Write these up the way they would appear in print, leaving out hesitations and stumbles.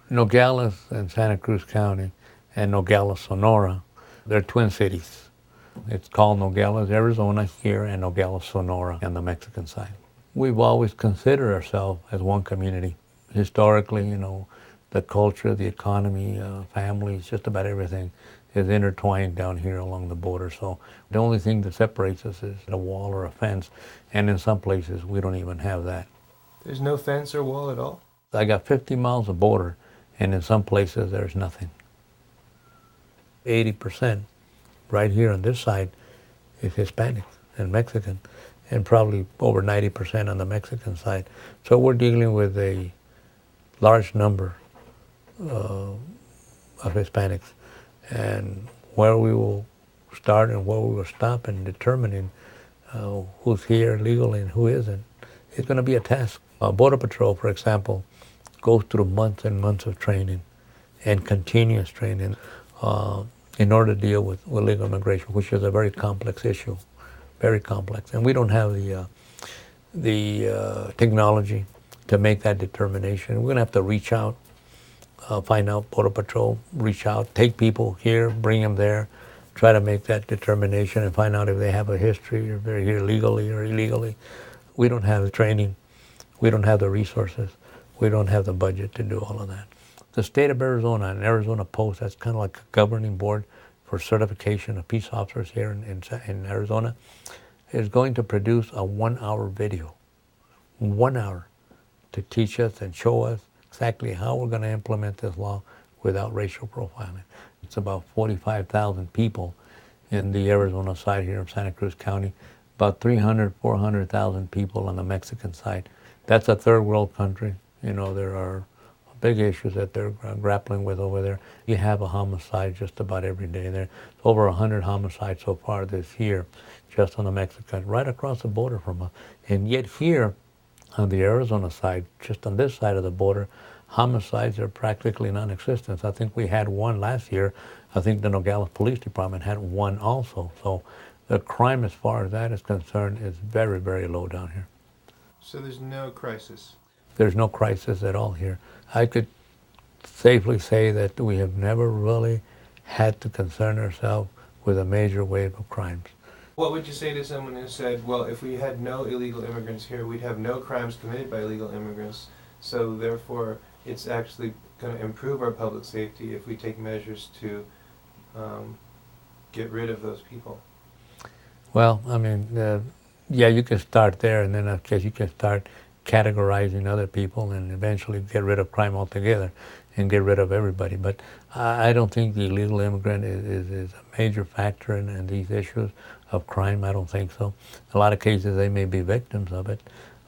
Nogales and Santa Cruz County and Nogales, Sonora, they're twin cities. It's called Nogales, Arizona here and Nogales, Sonora on the Mexican side. We've always considered ourselves as one community. Historically, the culture, the economy, families, just about everything is intertwined down here along the border. So the only thing that separates us is a wall or a fence, and in some places we don't even have that. There's no fence or wall at all? I got 50 miles of border, and in some places there's nothing. 80% right here on this side is Hispanic and Mexican, and probably over 90% on the Mexican side. So we're dealing with a large number of Hispanics, and where we will start and where we will stop in determining who's here legally and who isn't, it's going to be a task. Border Patrol, for example, goes through months and months of training and continuous training in order to deal with illegal immigration, which is a very complex issue, very complex. And we don't have the technology to make that determination. We're going to have to reach out, find out, Border Patrol, reach out, take people here, bring them there, try to make that determination and find out if they have a history, or if they're here legally or illegally. We don't have the training. We don't have the resources. We don't have the budget to do all of that. The state of Arizona and Arizona Post, that's kind of like a governing board for certification of peace officers here in Arizona, is going to produce a 1-hour video, 1 hour, to teach us and show us exactly how we're going to implement this law without racial profiling. It's about 45,000 people in the Arizona side here of Santa Cruz County, about 300,000, 400,000 people on the Mexican side. That's a third world country. There are big issues that they're grappling with over there. You have a homicide just about every day there. Over 100 homicides so far this year, just on the Mexican, right across the border from us. And yet here, on the Arizona side, just on this side of the border, homicides are practically non-existent. I think we had one last year. I think the Nogales Police Department had one also. So the crime, as far as that is concerned, is very, very low down here. So there's no crisis? There's no crisis at all here. I could safely say that we have never really had to concern ourselves with a major wave of crimes. What would you say to someone who said, well, if we had no illegal immigrants here, we'd have no crimes committed by illegal immigrants, so therefore it's actually going to improve our public safety if we take measures to get rid of those people? Well, I mean, yeah, you can start there, and then of course you can start categorizing other people and eventually get rid of crime altogether and get rid of everybody. But I don't think the illegal immigrant is a major factor in these issues of crime. I don't think so. In a lot of cases they may be victims of it,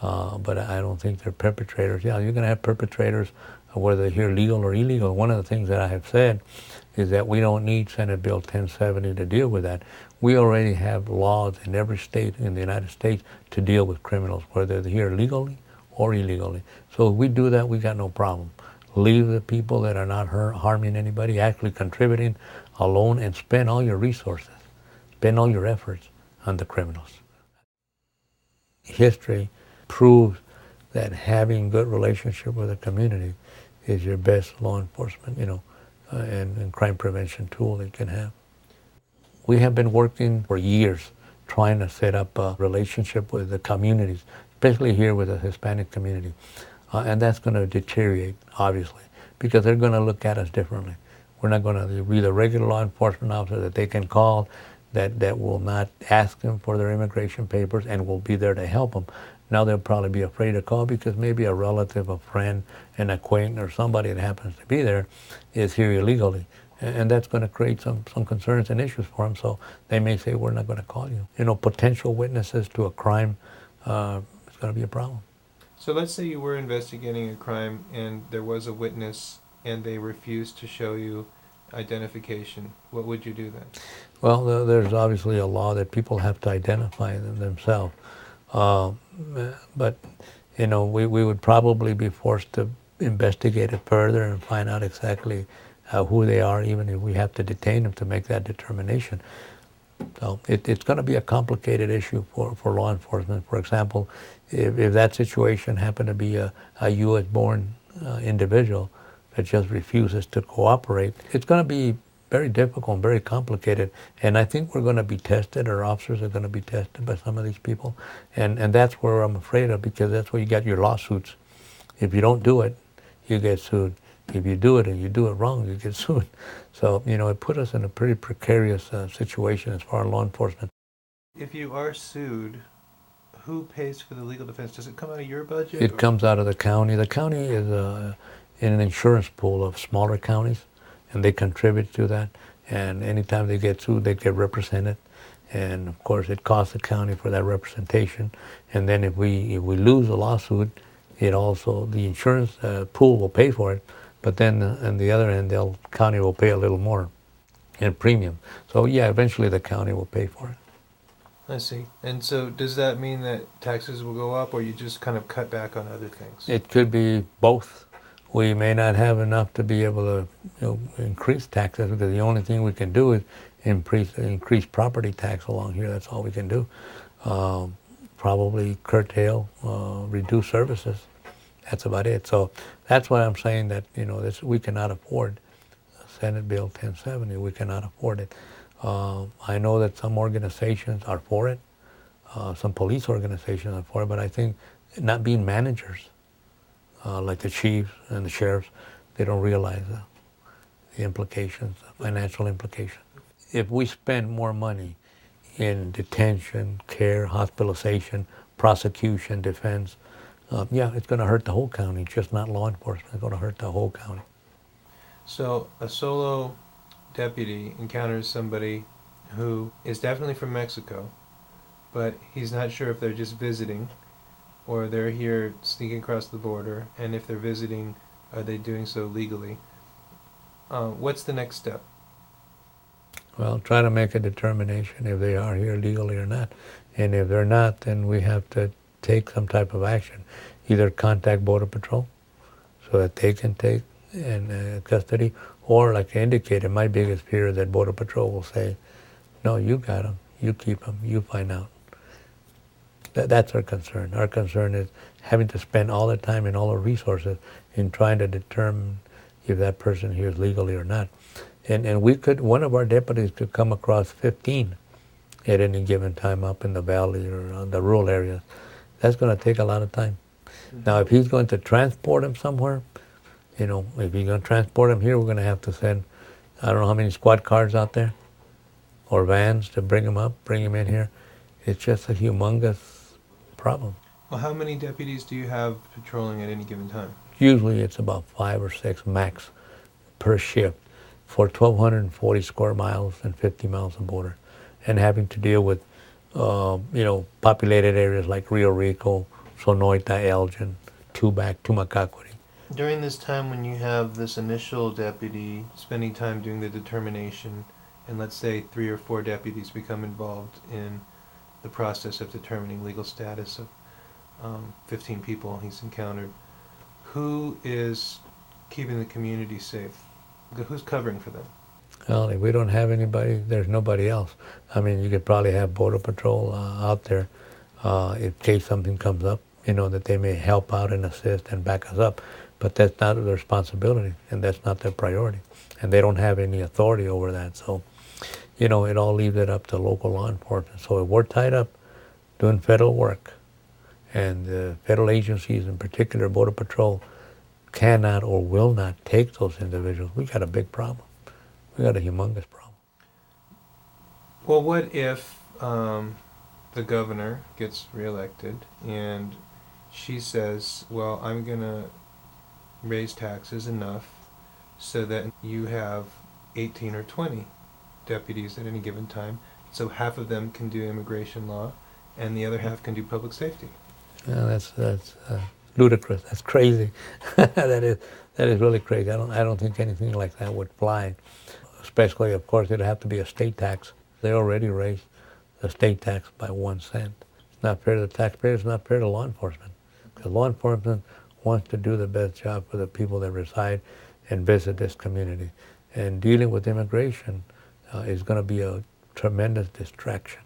but I don't think they're perpetrators. Yeah, you're going to have perpetrators, whether they're here legal or illegal. One of the things that I have said is that we don't need Senate Bill 1070 to deal with that. We already have laws in every state in the United States to deal with criminals, whether they're here legally or illegally. So if we do that, we got no problem. Leave the people that are not harming anybody, actually contributing, alone, and spend all your resources, spend all your efforts on the criminals. History proves that having good relationship with the community is your best law enforcement, and crime prevention tool that you can have. We have been working for years trying to set up a relationship with the communities, especially here with the Hispanic community. And that's going to deteriorate, obviously, because they're going to look at us differently. We're not going to be the regular law enforcement officer that they can call, that will not ask them for their immigration papers and will be there to help them. Now they'll probably be afraid to call because maybe a relative, a friend, an acquaintance, or somebody that happens to be there is here illegally. And that's going to create some concerns and issues for them. So they may say, we're not going to call you. Potential witnesses to a crime is going to be a problem. So let's say you were investigating a crime and there was a witness and they refused to show you identification. What would you do then? Well, there's obviously a law that people have to identify themselves. But, we would probably be forced to investigate it further and find out exactly who they are, even if we have to detain them to make that determination. So it's going to be a complicated issue for law enforcement. For example, if that situation happened to be a U.S.-born individual, that just refuses to cooperate, it's going to be very difficult and very complicated. And I think we're going to be tested, our officers are going to be tested by some of these people. And that's where I'm afraid of, because that's where you got your lawsuits. If you don't do it, you get sued. If you do it and you do it wrong, you get sued. So, it put us in a pretty precarious situation as far as law enforcement. If you are sued, who pays for the legal defense? Does it come out of your budget? It comes out of the county. The county is in an insurance pool of smaller counties, and they contribute to that. And anytime they get sued, they get represented. And of course, it costs the county for that representation. And then if we lose a lawsuit, it also, the insurance pool will pay for it. But then on the other end, the county will pay a little more in premium. So yeah, eventually the county will pay for it. I see. And so does that mean that taxes will go up, or you just kind of cut back on other things? It could be both. We may not have enough to be able to increase taxes, because the only thing we can do is increase property tax along here. That's all we can do. Probably curtail, reduce services. That's about it. So that's why I'm saying that, this, we cannot afford Senate Bill 1070. We cannot afford it. I know that some organizations are for it. Some police organizations are for it, but I think not being managers, like the chiefs and the sheriffs, they don't realize the implications, the financial implications. If we spend more money in detention, care, hospitalization, prosecution, defense, yeah, it's going to hurt the whole county, just not law enforcement. It's going to hurt the whole county. So a solo deputy encounters somebody who is definitely from Mexico, but he's not sure if they're just visiting or they're here sneaking across the border, and if they're visiting, are they doing so legally? What's the next step? Well, try to make a determination if they are here legally or not. And if they're not, then we have to take some type of action. Either contact Border Patrol so that they can take in custody, or like I indicated, my biggest fear is that Border Patrol will say, no, you got them, you keep them, you find out. That's our concern. Our concern is having to spend all the time and all the resources in trying to determine if that person here is legally or not. And we could, one of our deputies could come across 15 at any given time up in the valley or the rural areas. That's going to take a lot of time. Mm-hmm. Now, if he's going to transport them somewhere, if he's going to transport them here, we're going to have to send, I don't know how many squad cars out there or vans to bring them up, bring them in here. It's just a humongous problem. Well, how many deputies do you have patrolling at any given time? Usually it's about 5 or 6 max per shift for 1,240 square miles and 50 miles of border, and having to deal with, populated areas like Rio Rico, Sonoita, Elgin, Tubac, Tumacacori. During this time when you have this initial deputy spending time doing the determination, and let's say 3 or 4 deputies become involved in the process of determining legal status of 15 people he's encountered, who is keeping the community safe? Who's covering for them? Well, if we don't have anybody, there's nobody else. I mean, you could probably have Border Patrol out there in case something comes up, that they may help out and assist and back us up. But that's not their responsibility, and that's not their priority. And they don't have any authority over that. So, it all leaves it up to local law enforcement. So if we're tied up doing federal work, and the federal agencies, in particular Border Patrol, cannot or will not take those individuals, we got a big problem. We got a humongous problem. Well, what if the governor gets reelected and she says, well, I'm going to raise taxes enough so that you have 18 or 20 deputies at any given time, so half of them can do immigration law and the other half can do public safety? Yeah, that's ludicrous. That's crazy. that is really crazy. I don't think anything like that would fly. Especially, of course, it'd have to be a state tax. They already raised the state tax by 1 cent. It's not fair to the taxpayers. It's not fair to law enforcement. Because law enforcement wants to do the best job for the people that reside and visit this community. And dealing with immigration is going to be a tremendous distraction.